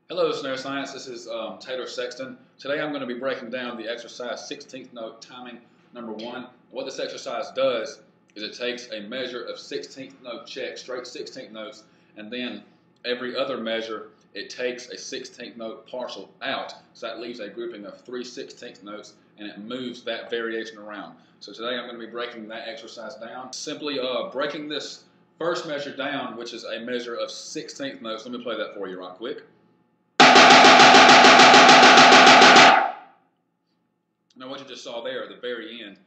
Hello, Snare Science. This is Taylor Sexton. Today I'm going to be breaking down the exercise 16th note timing number 1. What this exercise does is it takes a measure of 16th note checks, straight 16th notes, and then every other measure it takes a 16th note partial out. So that leaves a grouping of 3 16th notes and it moves that variation around. So today I'm going to be breaking that exercise down. Simply breaking this first measure down, which is a measure of 16th notes. Let me play that for you right quick. Now what you just saw there at the very end,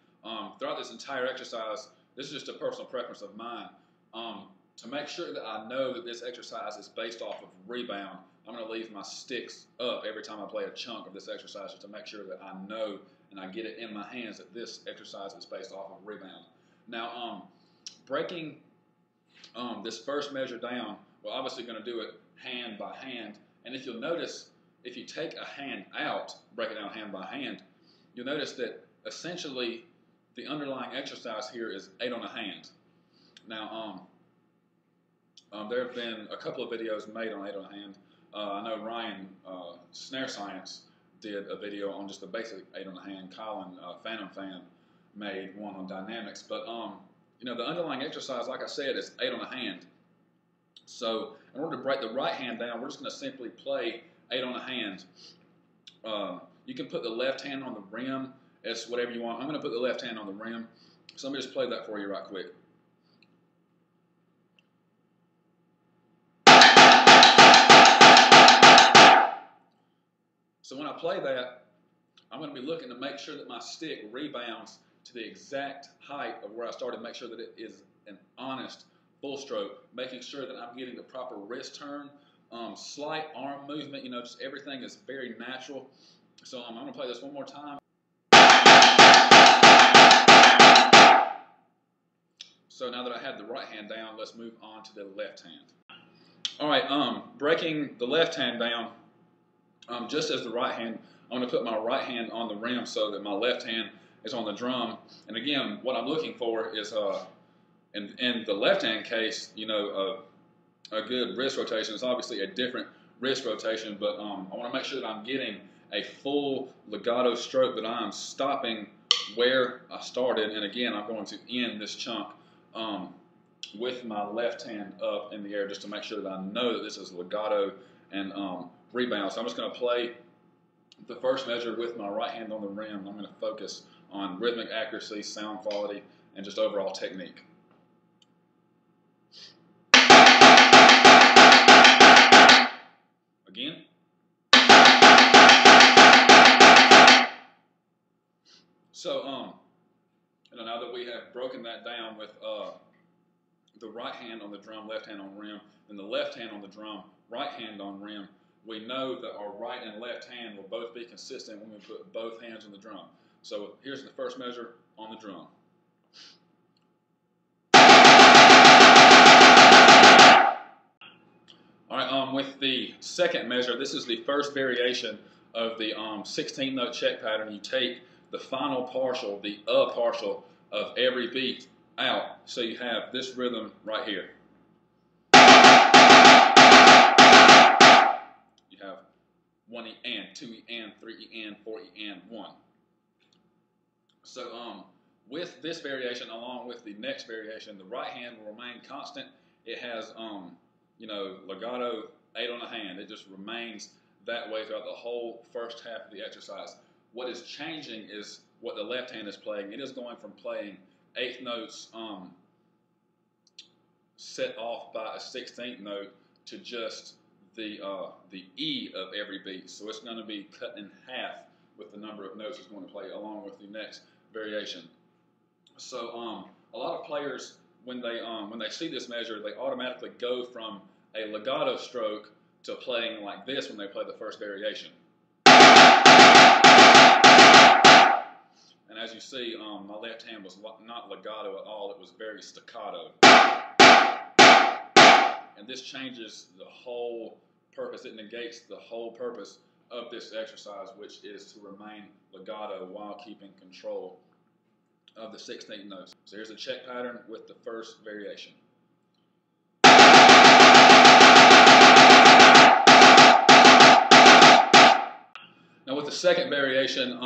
throughout this entire exercise, this is just a personal preference of mine. To make sure that I know that this exercise is based off of rebound, I'm going to leave my sticks up every time I play a chunk of this exercise just to make sure that I know and I get it in my hands that this exercise is based off of rebound. Now, breaking this first measure down, we're obviously going to do it hand by hand. And if you'll notice, if you take a hand out, break it down hand by hand, you'll notice that essentially the underlying exercise here is 8 on a hand. Now, there have been a couple of videos made on 8 on a hand. I know Ryan, Snare Science, did a video on just the basic 8 on a hand. Colin, Phantom Fan, made one on dynamics. But, you know, the underlying exercise, like I said, is 8 on a hand. So in order to break the right hand down, we're just going to simply play 8 on a hand. You can put the left hand on the rim. It's whatever you want. I'm going to put the left hand on the rim. So let me just play that for you right quick. So when I play that, I'm going to be looking to make sure that my stick rebounds to the exact height of where I started, make sure that it is an honest full stroke, making sure that I'm getting the proper wrist turn, slight arm movement, you know, just everything is very natural. So I'm going to play this one more time. So now that I have the right hand down, let's move on to the left hand. All right, breaking the left hand down, just as the right hand, I'm going to put my right hand on the rim so that my left hand is on the drum. And again, what I'm looking for is, in the left hand case, you know, a good wrist rotation is obviously a different wrist rotation, but I want to make sure that I'm getting a full legato stroke, that I'm stopping where I started, and again, I'm going to end this chunk with my left hand up in the air just to make sure that I know that this is legato and rebound. So I'm just going to play the first measure with my right hand on the rim. I'm going to focus on rhythmic accuracy, sound quality, and just overall technique. Again. So, you know, now that we have broken that down with the right hand on the drum, left hand on rim, and the left hand on the drum, right hand on rim, we know that our right and left hand will both be consistent when we put both hands on the drum. So here's the first measure on the drum. All right, with the second measure, this is the first variation of the 16 note check pattern. You take the final partial, the partial of every beat out, so you have this rhythm right here. You have 1E and, 2E and, 3E and, 4E and, 1. So with this variation, along with the next variation, the right hand will remain constant. It has you know, legato 8 on a hand. It just remains that way throughout the whole first half of the exercise. What is changing is what the left hand is playing. It is going from playing 8th notes set off by a 16th note to just the E of every beat. So it's going to be cut in half with the number of notes it's going to play along with the next variation. So a lot of players, when they see this measure, they automatically go from a legato stroke to playing like this when they play the first variation. And as you see, my left hand was not legato at all, it was very staccato. And this changes the whole purpose, it negates the whole purpose of this exercise, which is to remain legato while keeping control of the 16th notes. So here's the check pattern with the first variation. with the second variation,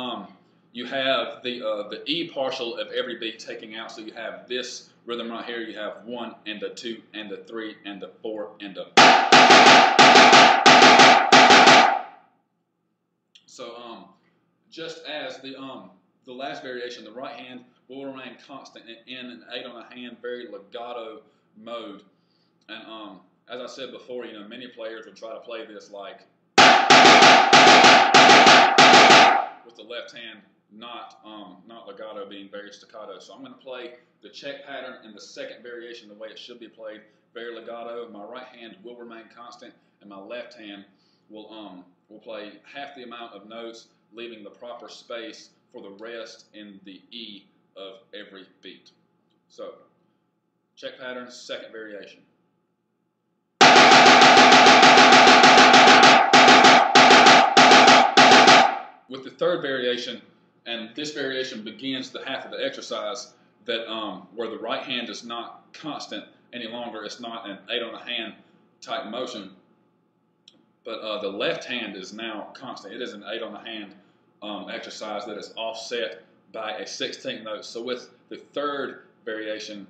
you have the E partial of every beat taking out. So you have this rhythm right here. You have 1 and a 2 and a 3 and a 4 and a. So just as the last variation, the right hand will remain constant in an 8 on a hand, very legato mode. And as I said before, many players will try to play this like with the left hand, not legato, being very staccato. So I'm going to play the check pattern in the second variation the way it should be played, very legato. My right hand will remain constant, and my left hand will play half the amount of notes, leaving the proper space for the rest in the E of every beat. So, check pattern, second variation. With the third variation, and this variation begins the half of the exercise that where the right hand is not constant any longer. It's not an 8 on the hand type motion, but the left hand is now constant. It is an 8 on the hand exercise that is offset by a 16th note. So with the third variation,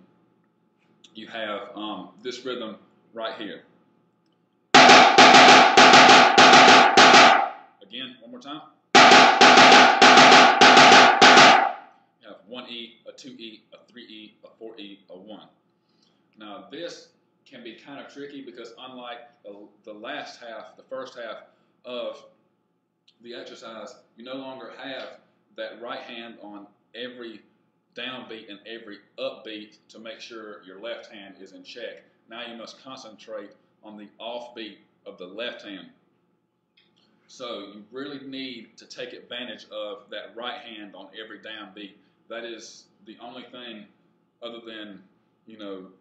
you have this rhythm right here. Again, one more time. You have 1E, a 2E, a 3E, a 4E, a 1. Now this can be kind of tricky because unlike the last half, the first half of the exercise, you no longer have that right hand on every downbeat and every upbeat to make sure your left hand is in check. Now you must concentrate on the offbeat of the left hand. So you really need to take advantage of that right hand on every downbeat. That is the only thing other than,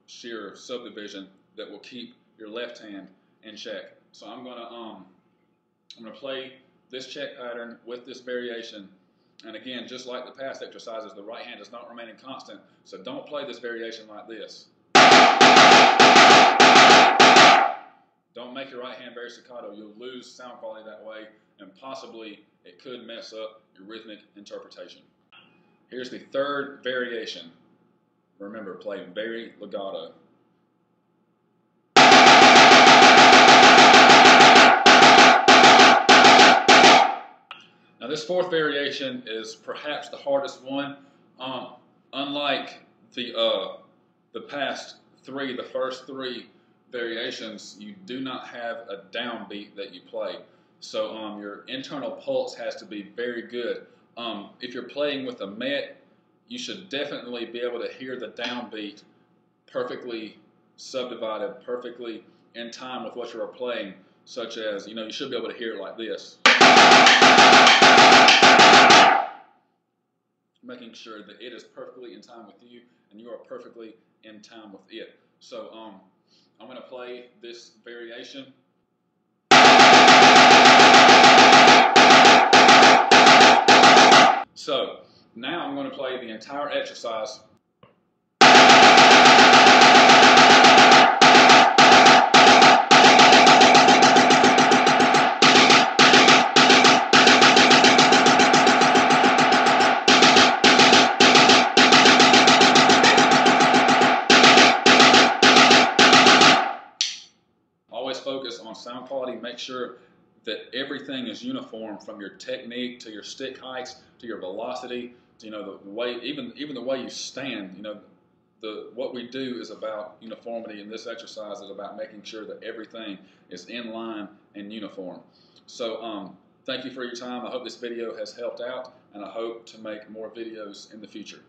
sheer subdivision that will keep your left hand in check. So I'm gonna play this check pattern with this variation. And again, just like the past exercises, the right hand is not remaining constant. So don't play this variation like this. Don't make your right hand very staccato. You'll lose sound quality that way, and possibly it could mess up your rhythmic interpretation. Here's the third variation. Remember, play very legato. Now this fourth variation is perhaps the hardest one. Unlike the past three, the first three variations, you do not have a downbeat that you play. So your internal pulse has to be very good. If you're playing with a met, you should definitely be able to hear the downbeat perfectly subdivided, perfectly in time with what you're playing, such as, you should be able to hear it like this. Making sure that it is perfectly in time with you and you are perfectly in time with it. So I'm going to play this variation. So now I'm going to play the entire exercise. Always focus on sound quality. Make sure that everything is uniform, from your technique to your stick heights to your velocity to the way, even the way you stand. What we do is about uniformity, and this exercise is about making sure that everything is in line and uniform. So thank you for your time. I hope this video has helped out, and I hope to make more videos in the future.